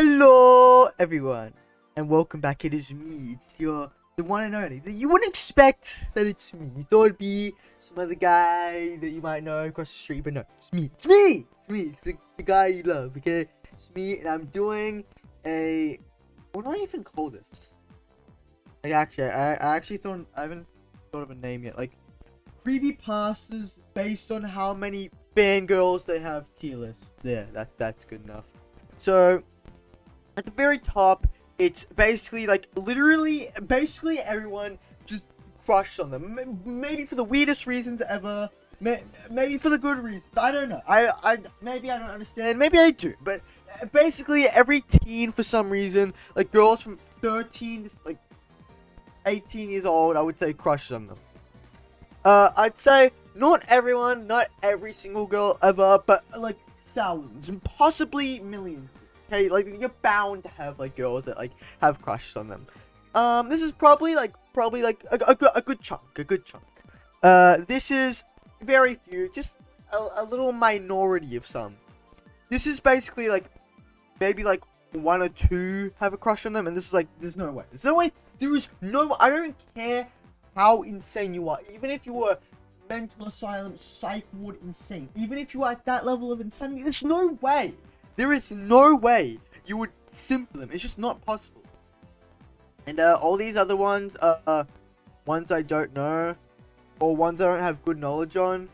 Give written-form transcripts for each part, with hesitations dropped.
Hello everyone and welcome back. It is me, it's the one and only. You wouldn't expect that it's me. You thought it'd be some other guy that you might know across the street, but no, it's the guy you love, okay? It's me, and I'm doing a, what do I even call this? Like, actually, I haven't thought of a name yet. Like, creepypastas based on how many fangirls they have tier lists. There, that's good enough. So at the very top, it's basically like basically everyone just crushed on them. Maybe for the weirdest reasons ever. Maybe for the good reasons. I don't know. Maybe I don't understand. Maybe I do. But basically every teen, for some reason, like girls from 13 to like 18 years old, I would say crushed on them. I'd say not everyone, not every single girl ever, but like thousands and possibly millions. Okay, like you're bound to have like girls that like have crushes on them. This is probably like a good chunk, this is very few, just a little minority of some. This is basically like maybe like one or two have a crush on them, and this is like there's no way. I don't care how insane you are, even if you were mental asylum, psych ward insane, even if you are at that level of insanity, there's no way. There is no way you would simp them. It's just not possible. And all these other ones, ones I don't know, or ones I don't have good knowledge on.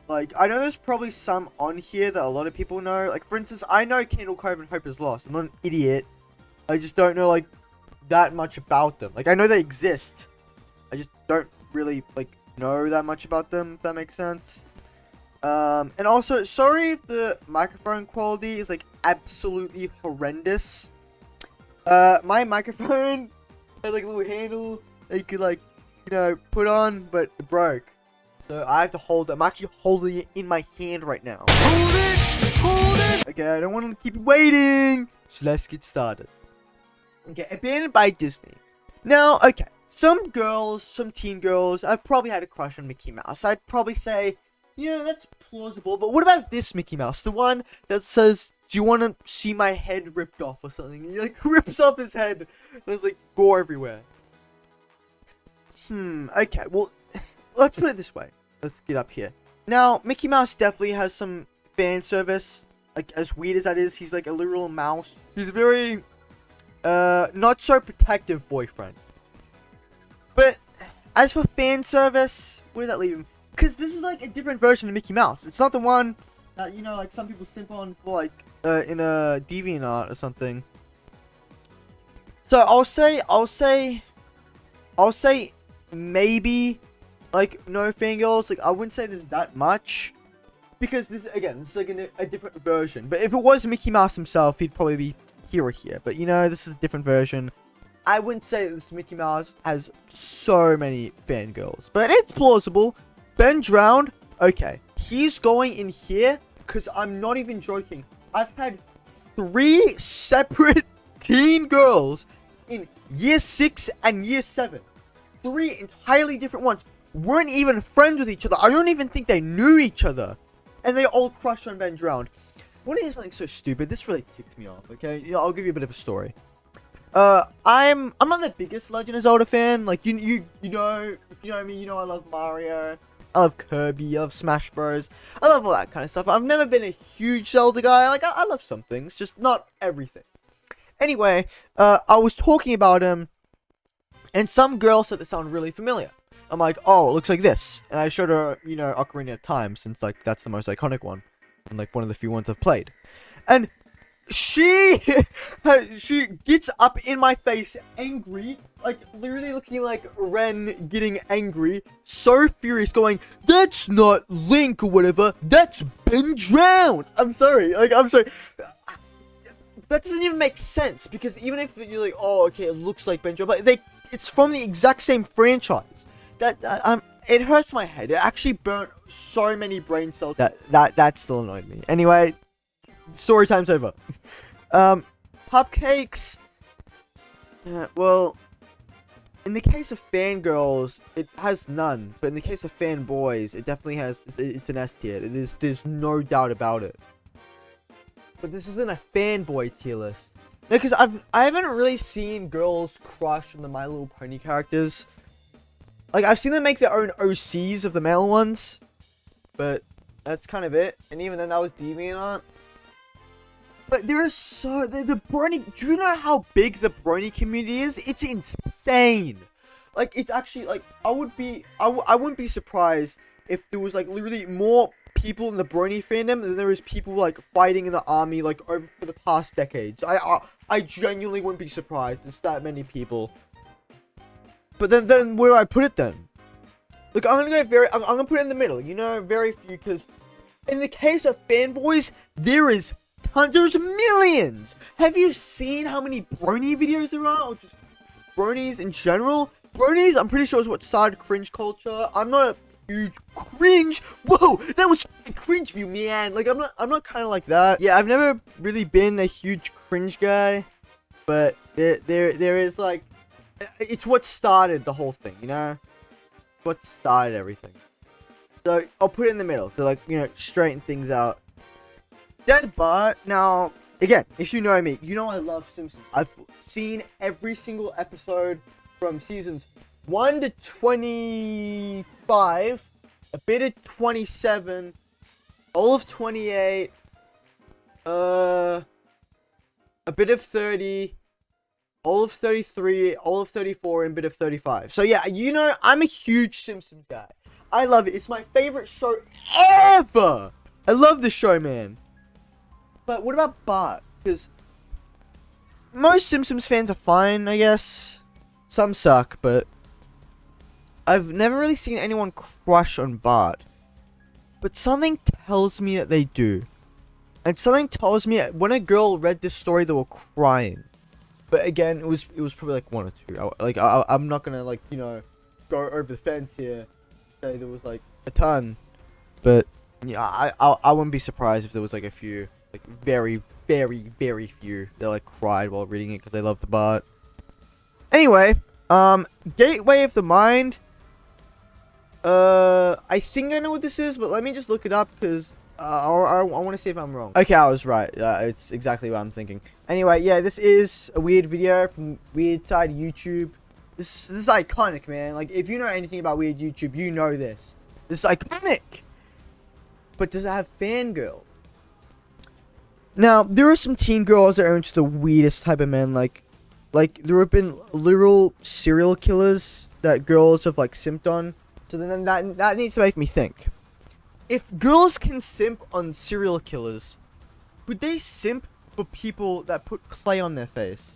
Like, I know there's probably some on here that a lot of people know. Like, for instance, I know Candle Cove and Hope is Lost. I'm not an idiot. I just don't know, like, that much about them. Like, I know they exist. I just don't really, like, know that much about them, if that makes sense. And also, sorry if the microphone quality is like absolutely horrendous. My microphone had like a little handle that you could like, you know, put on, but it broke. So I have to hold it. I'm actually holding it in my hand right now. Hold it! Okay, I don't want to keep waiting. So let's get started. Okay, abandoned by Disney. Now, okay, some teen girls, I've probably had a crush on Mickey Mouse. I'd probably say, yeah, that's plausible, but what about this Mickey Mouse? The one that says, do you want to see my head ripped off or something? He like rips off his head, and there's like gore everywhere. Okay, well, let's put it this way. Let's get up here. Now, Mickey Mouse definitely has some fan service. Like, as weird as that is, he's like a literal mouse. He's a very, not so protective boyfriend. But, as for fan service, where did that leave him? Because this is like a different version of Mickey Mouse. It's not the one that, you know, like some people simp on for like in a DeviantArt or something. So I'll say maybe like no fangirls. Like I wouldn't say there's that much, because this is like a different version. But if it was Mickey Mouse himself, he'd probably be here or here. But you know, this is a different version. I wouldn't say that this Mickey Mouse has so many fangirls, but it's plausible. Ben drowned. Okay, he's going in here because I'm not even joking. I've had 3 separate teen girls in year 6 and year 7. 3 entirely different ones. Weren't even friends with each other. I don't even think they knew each other. And they all crushed on Ben drowned. Want to hear something so stupid? This really ticked me off, okay? Yeah, I'll give you a bit of a story. I'm not the biggest Legend of Zelda fan. Like, you know, if you know me, you know I love Mario. I love Kirby, I love Smash Bros. I love all that kind of stuff. I've never been a huge Zelda guy. Like, I love some things, just not everything. Anyway, I was talking about him, and some girl said it sounded really familiar. I'm like, oh, it looks like this. And I showed her, you know, Ocarina of Time, since, like, that's the most iconic one. And, like, one of the few ones I've played. And she gets up in my face, angry, like literally looking like Ren getting angry, so furious, going, that's not Link or whatever, that's Ben drowned. I'm sorry. That doesn't even make sense, because even if you're like, oh, okay, it looks like Ben drowned, but it's from the exact same franchise. It hurts my head. It actually burnt so many brain cells that still annoyed me. Anyway, story time's over. Cupcakes. Well, in the case of fangirls, it has none. But in the case of fanboys, it definitely has. It's an S tier. There's no doubt about it. But this isn't a fanboy tier list. No, because I haven't really seen girls crush on the My Little Pony characters. Like, I've seen them make their own OCs of the male ones, but that's kind of it. And even then, that was DeviantArt. But there is the brony. Do you know how big the brony community is? It's insane. Like, it's actually like I wouldn't be surprised if there was like literally more people in the brony fandom than there is people like fighting in the army like over for the past decades. I genuinely wouldn't be surprised. There's that many people. But then where do I put it then? Look, I'm gonna put it in the middle. You know, very few, because in the case of fanboys, there's millions. Have you seen how many brony videos there are, or just bronies in general? Bronies, I'm pretty sure, is what started cringe culture. I'm not a huge cringe. Whoa, that was a cringe view, man. Like, I'm not kind of like that. Yeah, I've never really been a huge cringe guy, but there is like, it's what started the whole thing, you know? What started everything. So I'll put it in the middle to, like, you know, straighten things out. Dead Bart. Now, again, if you know me, you know I love Simpsons. I've seen every single episode from seasons 1 to 25, a bit of 27, all of 28, a bit of 30, all of 33, all of 34, and a bit of 35. So yeah, you know, I'm a huge Simpsons guy. I love it. It's my favorite show ever. I love the show, man. But what about Bart? Because most Simpsons fans are fine, I guess. Some suck, but I've never really seen anyone crush on Bart. But something tells me that they do. And something tells me that when a girl read this story, they were crying. But again, it was probably like one or two. I'm not gonna, like, you know, go over the fence here. Say there was like a ton. But yeah, I wouldn't be surprised if there was like a few. Like, very, very, very few that like cried while reading it because they loved the Bart. Anyway, Gateway of the Mind. I think I know what this is, but let me just look it up because I want to see if I'm wrong. Okay, I was right. It's exactly what I'm thinking. Anyway, yeah, this is a weird video from Weird Side YouTube. This is iconic, man. Like, if you know anything about Weird YouTube, you know this. This is iconic. But does it have fangirl? Now, there are some teen girls that are into the weirdest type of men. Like there have been literal serial killers that girls have like simped on. So then that needs to make me think. If girls can simp on serial killers, would they simp for people that put clay on their face?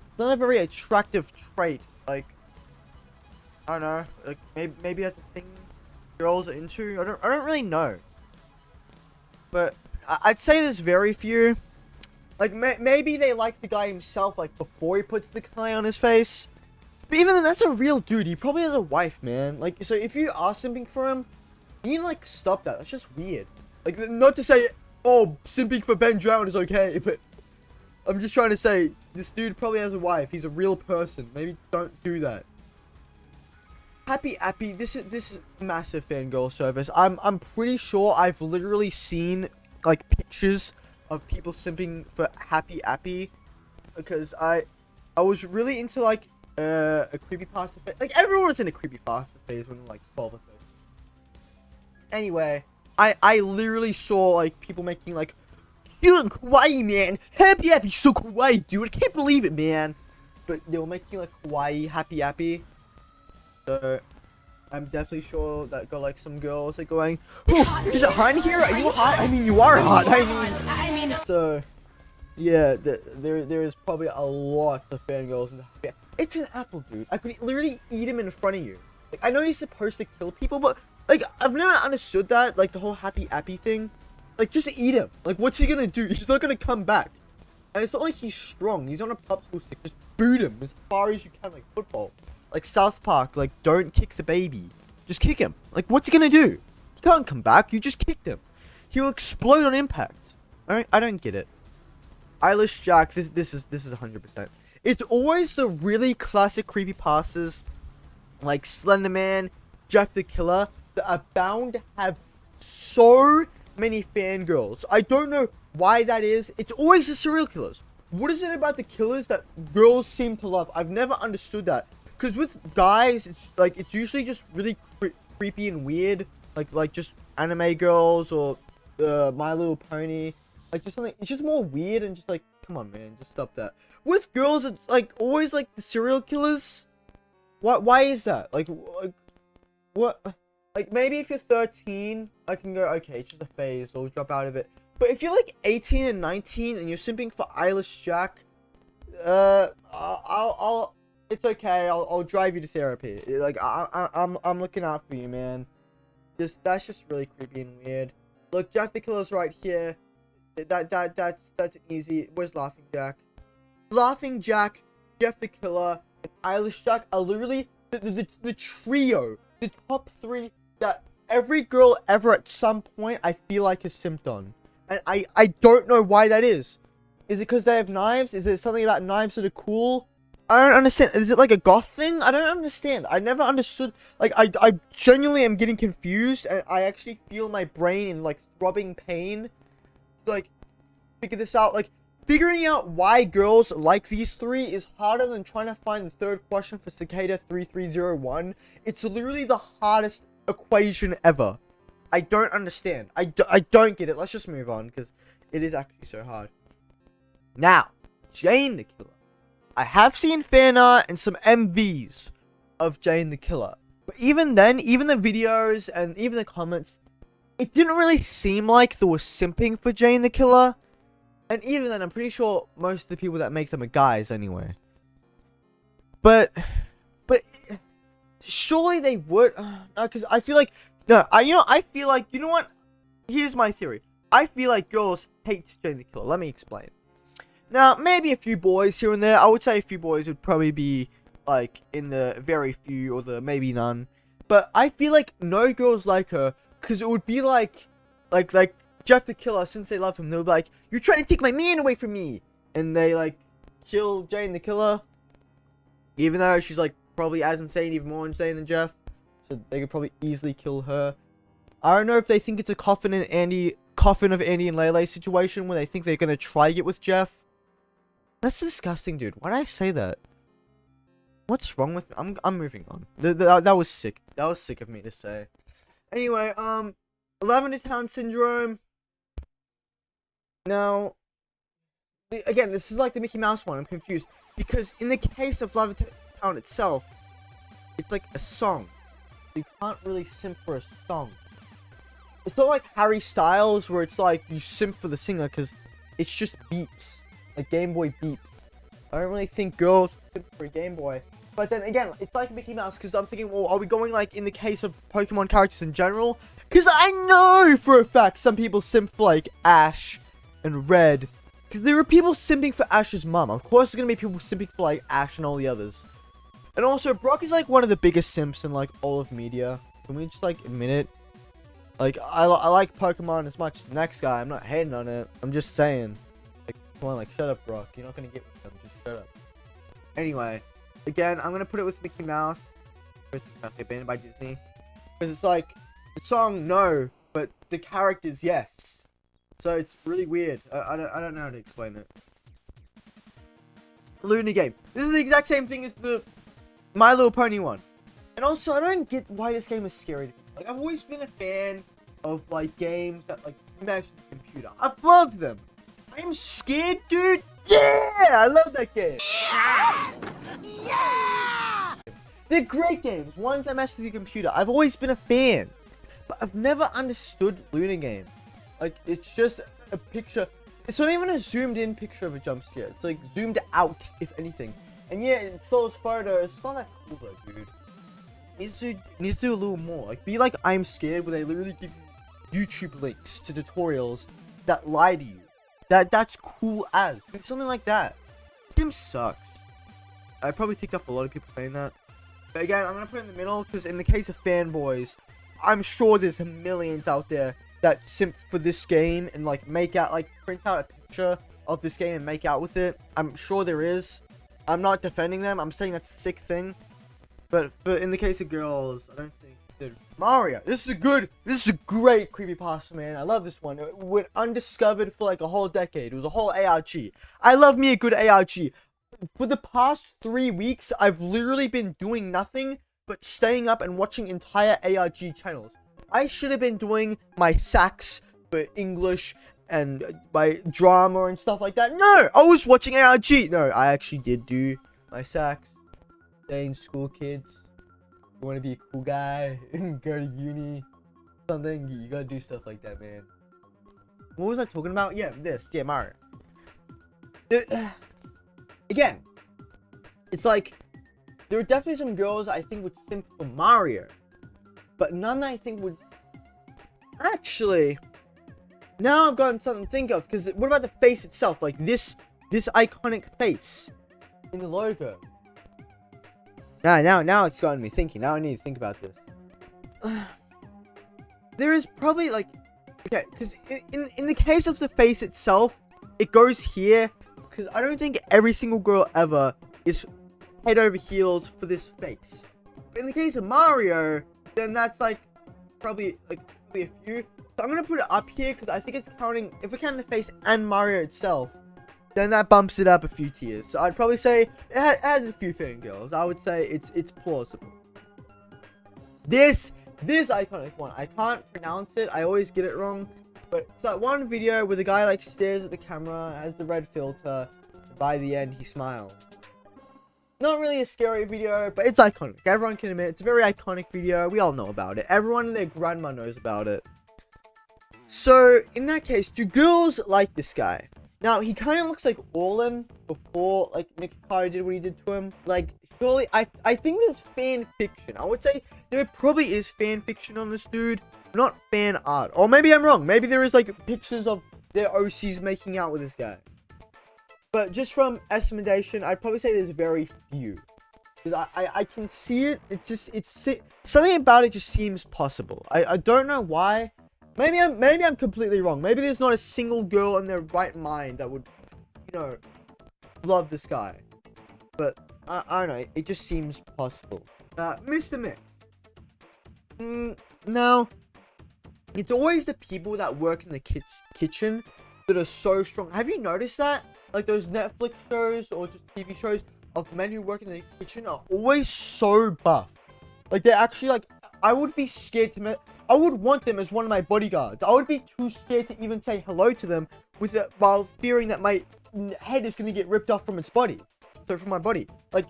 It's not a very attractive trait. Like, I don't know. Like, maybe that's a thing girls are into. I don't really know. But I'd say there's very few. Like, maybe they like the guy himself, like, before he puts the clay on his face. But even then, that's a real dude. He probably has a wife, man. Like, so if you are simping for him, you need to, like, stop that. That's just weird. Like, not to say, oh, simping for Ben Drown is okay, but I'm just trying to say, this dude probably has a wife. He's a real person. Maybe don't do that. Happy Appy, this is massive fangirl service. I'm pretty sure I've literally seen like pictures of people simping for Happy Appy because I was really into like a creepypasta phase. Like, everyone was in a creepypasta phase when they were like 12 or 13. Anyway, I literally saw like people making like cute and kawaii, man. Happy Appy so kawaii, dude. I can't believe it, man. But they were making like kawaii Happy Appy. So I'm definitely sure that got like some girls like going, oh, is it hot in here? Are you hot? I mean, you are hot. I mean. So yeah, there is probably a lot of fangirls. It's an apple, dude. I could literally eat him in front of you. Like, I know he's supposed to kill people, but like, I've never understood that. Like, the whole Happy Appy thing. Like, just eat him. Like, what's he gonna do? He's not gonna come back. And it's not like he's strong. He's on a popsicle stick. Just boot him as far as you can, like football. Like South Park, like, don't kick the baby. Just kick him. Like, what's he gonna do? He can't come back. You just kicked him. He'll explode on impact. Alright, I don't get it. Eilish Jack, this is 100%. It's always the really classic creepypastas, like Slenderman, Jeff the Killer, that are bound to have so many fangirls. I don't know why that is. It's always the serial killers. what is it about the killers that girls seem to love? I've never understood that. Because with guys, it's like, it's usually just really creepy and weird. Like just anime girls or My Little Pony. Like just something, it's just more weird and just like, come on man, just stop that. With girls, it's like always like the serial killers. Why is that? Like what? Like maybe if you're 13, I can go, okay, it's just a phase, or drop out of it. But if you're like 18 and 19 and you're simping for Eilish Jack, I'll it's okay. I'll drive you to therapy. Like I'm looking out for you, man. That's just really creepy and weird. Look, Jack the Killer's right here. That's easy. Where's Laughing Jack? Laughing Jack, Jeff the Killer, and Eilish Jack are literally the trio, the top 3 that every girl ever at some point I feel like has simped on. And I don't know why that is. Is it because they have knives? Is it something about knives that are cool? I don't understand. Is it like a goth thing? I don't understand. I never understood. Like, I genuinely am getting confused, and I actually feel my brain in, like, throbbing pain. Like, figure this out. Like, figuring out why girls like these 3 is harder than trying to find the 3rd question for Cicada 3301. It's literally the hardest equation ever. I don't understand. I don't get it. Let's just move on, because it is actually so hard. Now, Jane the Killer. I have seen fan art and some MVs of Jane the Killer. But even then, even the videos and even the comments, it didn't really seem like they were simping for Jane the Killer. And even then, I'm pretty sure most of the people that make them are guys anyway. But surely they would. No, because I feel like, no, I feel like, you know what? Here's my theory. I feel like girls hate Jane the Killer. Let me explain. Now, maybe a few boys here and there. I would say a few boys would probably be, like, in the very few or the maybe none. But I feel like no girls like her, because it would be like Jeff the Killer, since they love him, they'll be like, you're trying to take my man away from me. And they, like, kill Jane the Killer. Even though she's, like, probably as insane, even more insane than Jeff. So they could probably easily kill her. I don't know if they think it's a Coffin of Andy and Lele situation where they think they're going to try it with Jeff. That's disgusting, dude. Why did I say that? What's wrong with me? I'm moving on. That was sick. That was sick of me to say. Anyway, Lavender Town Syndrome. Now, again, this is like the Mickey Mouse one. I'm confused. Because in the case of Lavender Town itself, it's like a song. You can't really simp for a song. It's not like Harry Styles where it's like you simp for the singer because it's just beeps. Like Game Boy beeps. I don't really think girls simp for a Game Boy. But then again, it's like Mickey Mouse because I'm thinking, well, are we going like in the case of Pokemon characters in general? Because I know for a fact some people simp for like Ash and Red. Because there are people simping for Ash's mum. Of course there's going to be people simping for like Ash and all the others. And also, Brock is like one of the biggest simps in like all of media. Can we just like admit it? Like, I like Pokemon as much as the next guy. I'm not hating on it. I'm just saying. Like, come on, like, shut up, Brock. You're not gonna get with them. Just shut up. Anyway, again, I'm gonna put it with Mickey Mouse. Mickey Mouse get banned by Disney. Because it's like, the song, no, but the characters, yes. So it's really weird. I don't know how to explain it. Looney Game. This is the exact same thing as the My Little Pony one. And also, I don't get why this game is scary to me. Like, I've always been a fan of, like, games that, like, match the computer. I've loved them. I'm scared, dude. Yeah! I love that game. Yes! Yeah! They're great games. Ones that match the computer. I've always been a fan. But I've never understood Luna Game. Like, it's just a picture. It's not even a zoomed-in picture of a jump scare. It's, like, zoomed out, if anything. And yeah, it's those photos. It's not that cool, though, dude. Needs to do a little more. Like, be like I'm Scared, where they literally give you YouTube links to tutorials that lie to you. That's cool as. Do something like that. This game sucks. I probably ticked off a lot of people saying that. But again, I'm gonna put it in the middle because in the case of fanboys, I'm sure there's millions out there that simp for this game and like print out a picture of this game and make out with it. I'm sure there is. I'm not defending them. I'm saying that's a sick thing. But in the case of girls, I don't think dude, Mario. This is a great creepypasta, man. I love this one. It went undiscovered for like a whole decade. It was a whole ARG. I love me a good ARG. For the past 3 weeks, I've literally been doing nothing but staying up and watching entire ARG channels. I should have been doing my sax for English and my drama and stuff like that. No, I was watching ARG. No, I actually did do my sax. Stay in school, kids. You want to be a cool guy and go to uni, something, you gotta do stuff like that, man. What was I talking about? Yeah, Mario. Again, it's like, there are definitely some girls I think would simp for Mario, but none that I think would... Actually, now I've gotten something to think of, because what about the face itself? Like, this iconic face in the logo. Now it's gotten me thinking. Now I need to think about this. There is probably, like... Okay, because in the case of the face itself, it goes here, because I don't think every single girl ever is head over heels for this face. But in the case of Mario, then that's like probably a few. So I'm gonna put it up here because I think it's counting. If we count the face and Mario itself, then that bumps it up a few tiers. So I'd probably say it has a few fangirls. I would say it's plausible. This iconic one, I can't pronounce it. I always get it wrong. But it's that one video where the guy like stares at the camera, has the red filter, and by the end he smiles. Not really a scary video, but it's iconic. Everyone can admit it's a very iconic video. We all know about it. Everyone and their grandma knows about it. So in that case, do girls like this guy? Now he kind of looks like Orlin before like Nick Carter did what he did to him. Like surely I think there's fan fiction. I would say there probably is fan fiction on this dude. Not fan art. Or maybe I'm wrong. Maybe there is like pictures of their OCs making out with this guy. But just from estimation, I'd probably say there's very few. Because I can see it. Something about it just seems possible. I don't know why. Maybe I'm completely wrong. Maybe there's not a single girl in their right mind that would, you know, love this guy. But I don't know. It just seems possible. Mr. Mix. Now, it's always the people that work in the kitchen that are so strong. Have you noticed that? Like those Netflix shows or just TV shows of men who work in the kitchen are always so buff. Like they're actually like, I would be scared to I would want them as one of my bodyguards. I would be too scared to even say hello to them while fearing that my head is going to get ripped off from its body. So from my body. Like,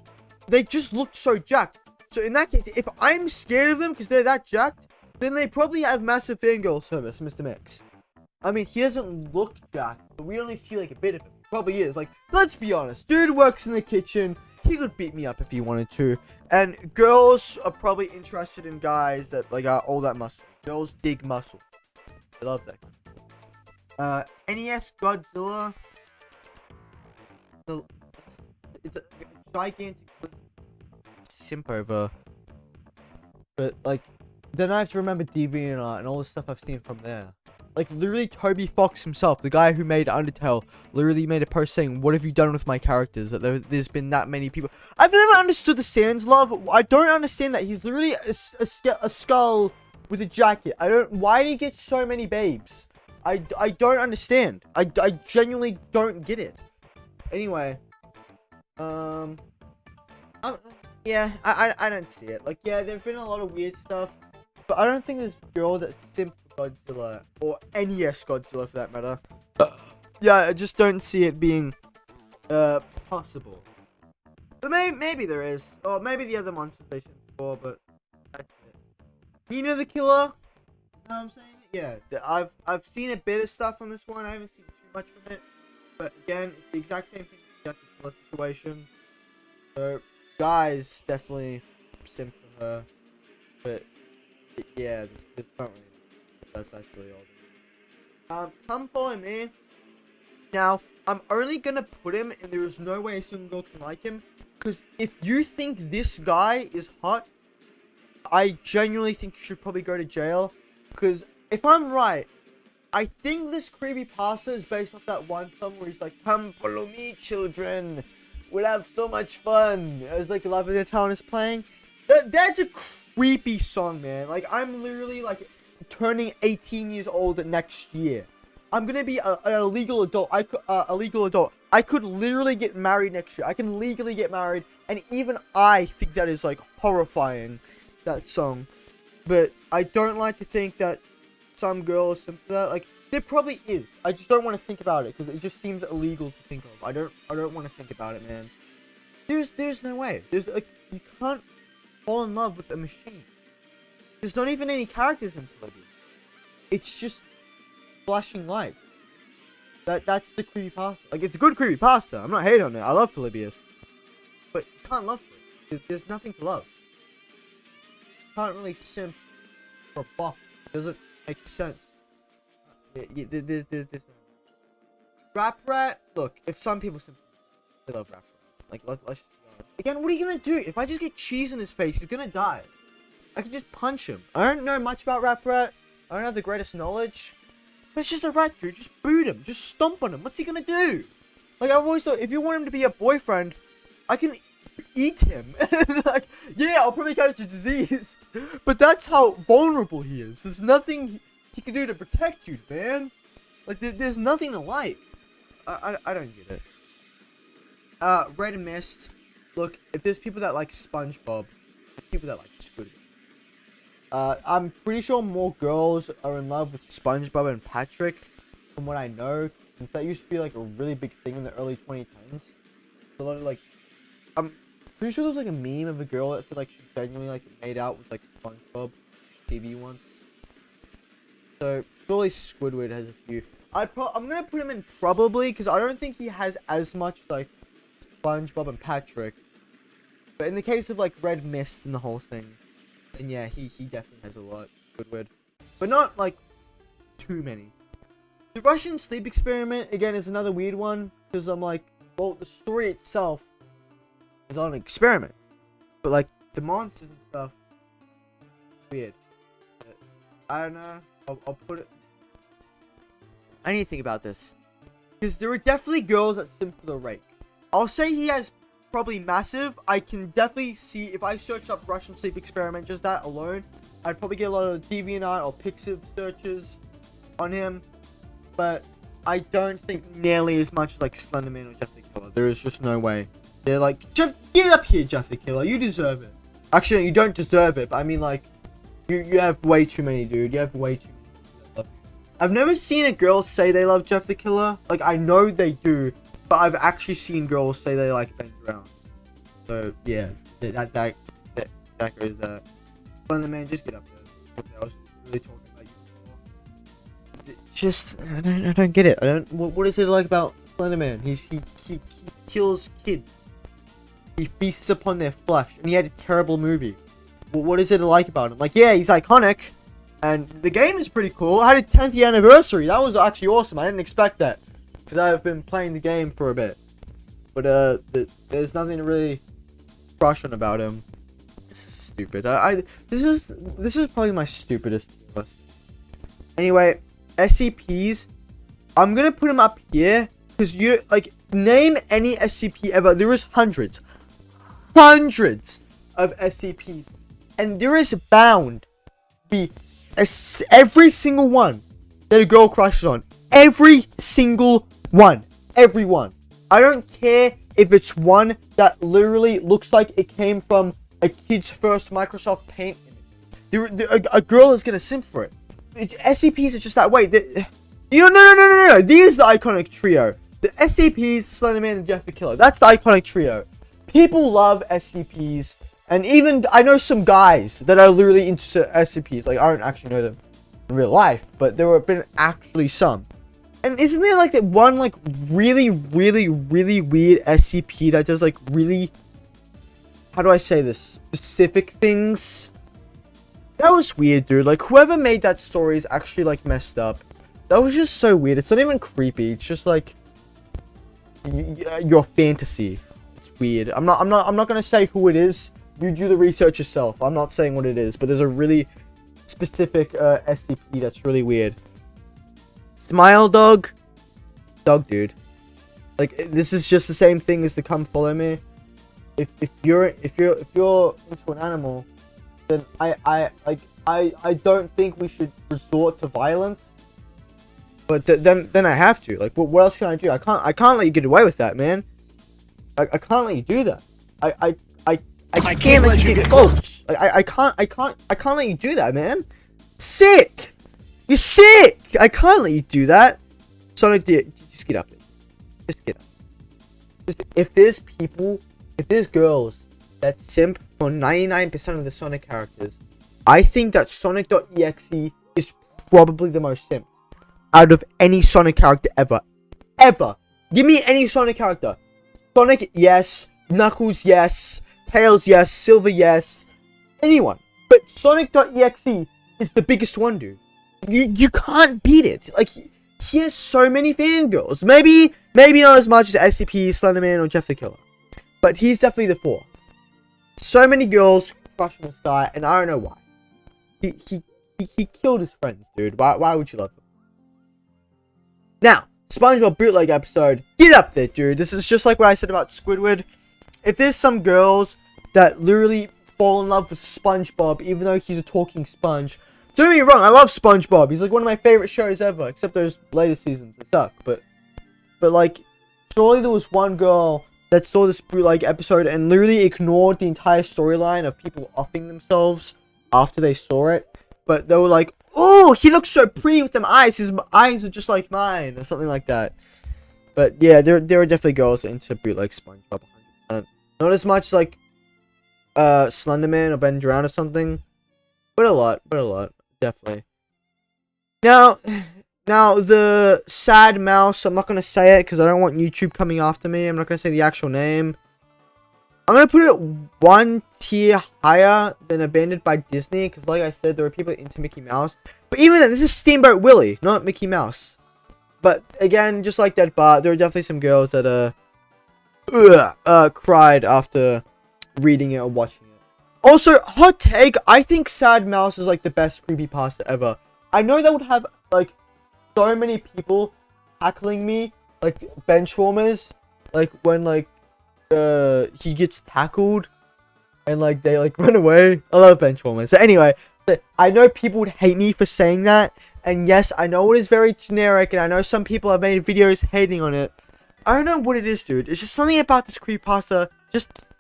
they just look so jacked. So in that case, if I'm scared of them because they're that jacked, then they probably have massive fangirl service, Mr. Mix. I mean, he doesn't look jacked, but we only see like a bit of him. Probably is. Like, let's be honest. Dude works in the kitchen. He could beat me up if he wanted to. And girls are probably interested in guys that like are all that muscle. Girls dig muscle. I love that. NES Godzilla. It's a gigantic simp over. But like, then I have to remember DeviantArt and all the stuff I've seen from there. Like, literally, Toby Fox himself, the guy who made Undertale, literally made a post saying, what have you done with my characters? That there's been that many people. I've never understood the Sans love. I don't understand that. He's literally a skull with a jacket. Why did he get so many babes? I don't understand. I genuinely don't get it. Anyway. Yeah, I don't see it. Like, yeah, there've been a lot of weird stuff. But I don't think there's girls that simp Godzilla, or NES Godzilla for that matter. Yeah, I just don't see it being possible. But maybe there is, or maybe the other monsters they simp for, but that's it. Nina the Killer, you know what I'm saying? Yeah, I've seen a bit of stuff on this one. I haven't seen too much from it, but again, it's the exact same thing with the Killer situation. So guys definitely simp for her, but yeah, there's not really. That's actually all. Come follow me. Now, I'm only gonna put him, and there is no way a single girl can like him. Because if you think this guy is hot, I genuinely think you should probably go to jail. Because if I'm right, I think this creepypasta is based off that one song where he's like, "Come follow me, children. We'll have so much fun." It was like Love in the Town is playing. That's a creepy song, man. Like, I'm literally, like, turning 18 years old next year. I'm gonna be a legal adult. A legal adult. I could literally get married next year. I can legally get married, and even I think that is, like, horrifying, that song. But I don't like to think that some girls, something like that, like, there probably is. I just don't want to think about it, because it just seems illegal to think of. I don't want to think about it, man. There's no way. There's, like, you can't fall in love with a machine. There's not even any characters in Polybius. It's just flashing lights. That's the creepypasta. Like, it's a good creepypasta. I'm not hating on it. I love Polybius. But you can't love for it. There's nothing to love. You can't really simp for a buck. It doesn't make sense. There's no Rap Rat. Look, if some people simp, they love Rap Rat. Like, let's just be honest. Again, what are you gonna do? If I just get cheese in his face, he's gonna die. I can just punch him. I don't know much about Rap Rat. I don't have the greatest knowledge. But it's just a rat, dude. Just boot him. Just stomp on him. What's he gonna do? Like, I've always thought, if you want him to be a boyfriend, I can eat him. Like, yeah, I'll probably catch a disease. But that's how vulnerable he is. There's nothing he can do to protect you, man. Like, there's nothing to like. I don't get it. Red Mist. Look, if there's people that like SpongeBob, there's people that like Squid. I'm pretty sure more girls are in love with SpongeBob and Patrick, from what I know, since that used to be like a really big thing in the early 2010s. A lot of like, I'm pretty sure there was like a meme of a girl that said like she genuinely like made out with like SpongeBob TV once. So surely Squidward has a few. I'm gonna put him in probably because I don't think he has as much like SpongeBob and Patrick. But in the case of like Red Mist and the whole thing, then yeah, he definitely has a lot. Squidward, but not like too many. The Russian sleep experiment again is another weird one because I'm like, well, the story itself is on an experiment, but like the monsters and stuff, weird. But I don't know. I'll put it. I need to think about this because there are definitely girls that simp for the rake. I'll say he has probably massive. I can definitely see if I search up Russian sleep experiment, just that alone, I'd probably get a lot of DeviantArt or Pixiv searches on him. But I don't think nearly as much as like Slenderman or Jeff the Killer. There is just no way. They're like, Jeff, get up here, Jeff the Killer. You deserve it. Actually, no, you don't deserve it. But I mean, like, you have way too many, dude. You have way too many. I've never seen a girl say they love Jeff the Killer. Like, I know they do, but I've actually seen girls say they like Ben Brown. So yeah, that goes there. Slenderman, just get up there. I was really talking about you before. Just I don't get it. I don't. What is it like about Slenderman? He kills kids. He feasts upon their flesh, and he had a terrible movie. What is it like about him? Like, yeah, he's iconic. And the game is pretty cool. I had a 10th anniversary. That was actually awesome. I didn't expect that. Because I've been playing the game for a bit. But, there's nothing to really crush on about him. This is stupid. This is probably my stupidest list. Anyway, SCPs. I'm gonna put them up here. Because you, like, name any SCP ever. There is hundreds. Hundreds of SCPs. And there is bound to be every single one that a girl crushes on. Every single one. Every one. I don't care if it's one that literally looks like it came from a kid's first Microsoft Paint image. A girl is gonna simp for it. SCPs are just that way. No. These are the iconic trio. The SCPs, Slenderman, and Jeff the Killer. That's the iconic trio. People love SCPs. And even, I know some guys that are literally into SCPs. Like, I don't actually know them in real life. But there have been actually some. And isn't there, like, that one, like, really weird SCP that does, like, really, how do I say this? Specific things? That was weird, dude. Like, whoever made that story is actually, like, messed up. That was just so weird. It's not even creepy. It's just, like, your fantasy. It's weird. I'm not gonna say who it is. You do the research yourself. I'm not saying what it is, but there's a really specific SCP that's really weird. Smile dog, dude. Like, this is just the same thing as the come follow me. if you're into an animal, then I don't think we should resort to violence. But then I have to. Like, what else can I do? I can't let you get away with that, man. I can't let you do that. I can't let you get close. Like, I can't let you do that, man. Sick. You're sick. I can't let you do that. Sonic, just get up there. Just get up. If there's girls that simp for 99% of the Sonic characters, I think that Sonic.exe is probably the most simp out of any Sonic character ever. Ever. Give me any Sonic character. Sonic, yes. Knuckles, yes. Tails, yes. Silver, yes. Anyone. But Sonic.exe is the biggest one, dude. You can't beat it. Like, he has so many fangirls. Maybe not as much as SCP, Slenderman, or Jeff the Killer. But he's definitely the fourth. So many girls crush on this guy, and I don't know why. He killed his friends, dude. Why would you love him? Now, SpongeBob bootleg episode. Get up there, dude. This is just like what I said about Squidward. If there's some girls that literally fall in love with SpongeBob, even though he's a talking sponge. Don't get me wrong, I love SpongeBob. He's like one of my favorite shows ever, except those later seasons that suck. But like, surely there was one girl that saw this bootleg episode and literally ignored the entire storyline of people offing themselves after they saw it. But they were like, "Oh, he looks so pretty with them eyes. His eyes are just like mine," or something like that. But yeah, there are definitely girls into bootleg SpongeBob 100%. Not as much like Slenderman or Ben Drown or something, but a lot, definitely. Now the sad mouse. I'm not gonna say it because I don't want YouTube coming after me. I'm not gonna say the actual name. I'm gonna put it one tier higher than Abandoned by Disney because, like I said, there are people into Mickey Mouse. But even then, this is Steamboat Willie, not Mickey Mouse. But again, just like that Bart, there are definitely some girls that cried after reading it or watching it. Also, hot take, I think Sad Mouse is like the best creepypasta ever. I know that would have like so many people tackling me, like benchwarmers, like when like he gets tackled and like they like run away. I love benchwarmers. So anyway, I know people would hate me for saying that, and yes, I know it is very generic, and I know some people have made videos hating on it. I don't know what it is, dude. It's just something about this creepypasta.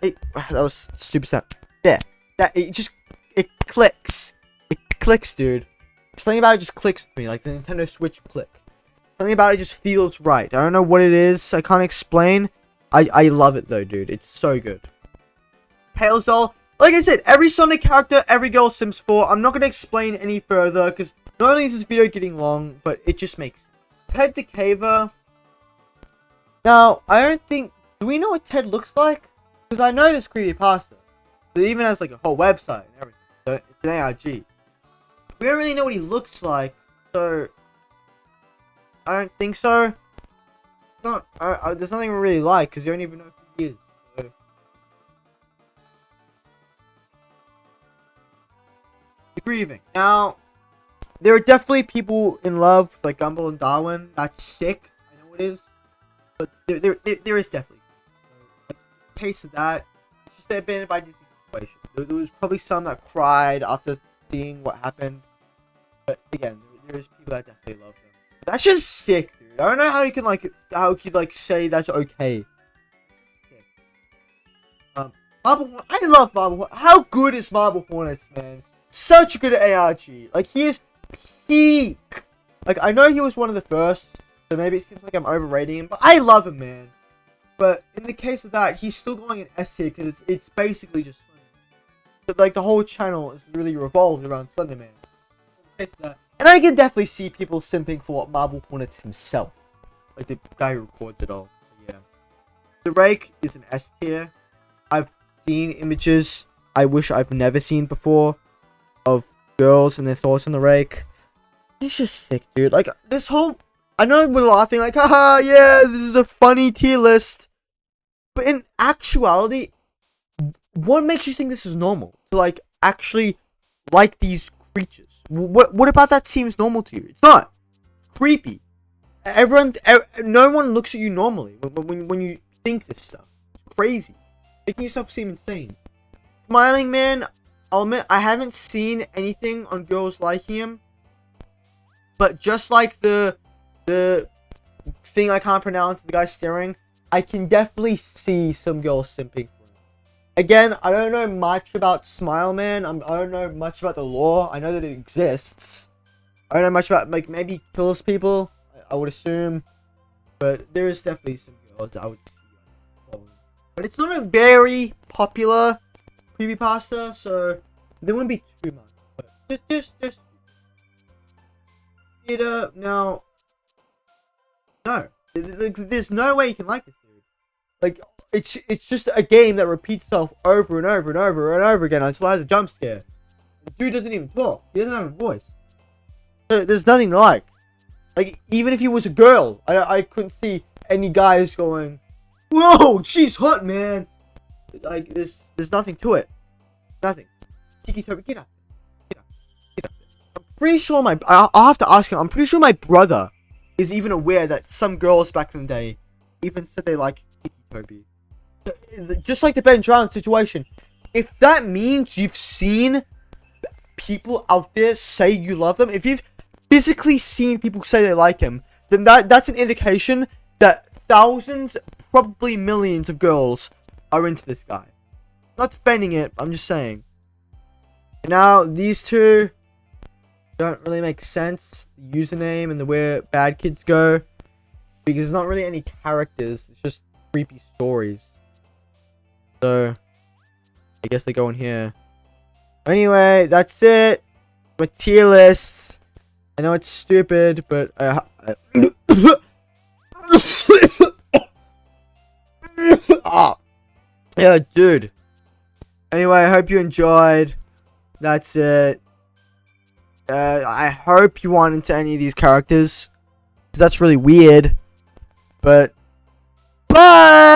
That was stupid sound. Yeah, it clicks. It clicks, dude. Something about it just clicks with me, like the Nintendo Switch click. Something about it just feels right. I don't know what it is. I can't explain. I love it though, dude. It's so good. Tails doll. Like I said, every Sonic character, every girl sims for. I'm not going to explain any further because not only is this video getting long, but it just makes sense. Ted the Caver. Now, I don't think... Do we know what Ted looks like? Because I know this creepypasta. It even has like a whole website and everything. So it's an ARG. We don't really know what he looks like, so... I don't think so. Not, there's nothing we really like, because you don't even know who he is. So. The grieving. Now, there are definitely people in love with like Gumball and Darwin. That's sick. I know it is. But there is definitely. So, in case of that, it's just they're abandoned by Disney situation. There was probably some that cried after seeing what happened. But again, there's people that definitely love them. That's just sick, dude. I don't know how you can like say that's okay. Sick. Marble. I love Marble. How good is Marble Hornets, man? Such a good ARG. Like he is peak. Like I know he was one of the first, so maybe it seems like I'm overrating him, but I love him, man. But in the case of that, he's still going in S tier because it's basically just funny. But like the whole channel is really revolved around Slenderman. In the case of that. And I can definitely see people simping for Marble Hornets himself. Like the guy who records it all. So, yeah. The Rake is an S tier. I've seen images I wish I've never seen before of girls and their thoughts on the Rake. It's just sick, dude. Like, this whole... I know we're laughing like, haha, yeah, this is a funny tier list. But in actuality, what makes you think this is normal? To, like, actually like these creatures? What about that seems normal to you? It's not. It's creepy. No one looks at you normally when you think this stuff. It's crazy. Making yourself seem insane. Smiling Man, I'll admit, I haven't seen anything on girls liking him. But just like the thing I can't pronounce, the guy staring, I can definitely see some girls simping for him. Again, I don't know much about Smile Man. I don't know much about the lore. I know that it exists. I don't know much about, like, maybe he kills people, I would assume. But there is definitely some girls that I would see. But it's not a very popular creepypasta, so there wouldn't be too much. But just now, no, there's no way you can like this dude. Like, it's just a game that repeats itself over and over and over and over again until it has a jump scare. The dude doesn't even talk. He doesn't have a voice. So there's nothing to like. Like, even if he was a girl, I couldn't see any guys going, "Whoa, she's hot, man." Like, there's nothing to it. Nothing. Tiki Toby, get up. Get up. Get up. I'm pretty sure I'll have to ask him. I'm pretty sure my brother is even aware that some girls back in the day even said they like Tiki Toby. Just like the Ben Drown situation. If that means you've seen people out there say you love them, if you've physically seen people say they like him, then that's an indication that thousands, probably millions of girls are into this guy. Not defending it, I'm just saying. Now, these two don't really make sense. The username and the where bad kids go. Because there's not really any characters. It's just creepy stories. So, I guess they go in here. Anyway, that's it. My tier list. I know it's stupid, but yeah, dude. Anyway, I hope you enjoyed. That's it. I hope you aren't into any of these characters, because that's really weird. But bye.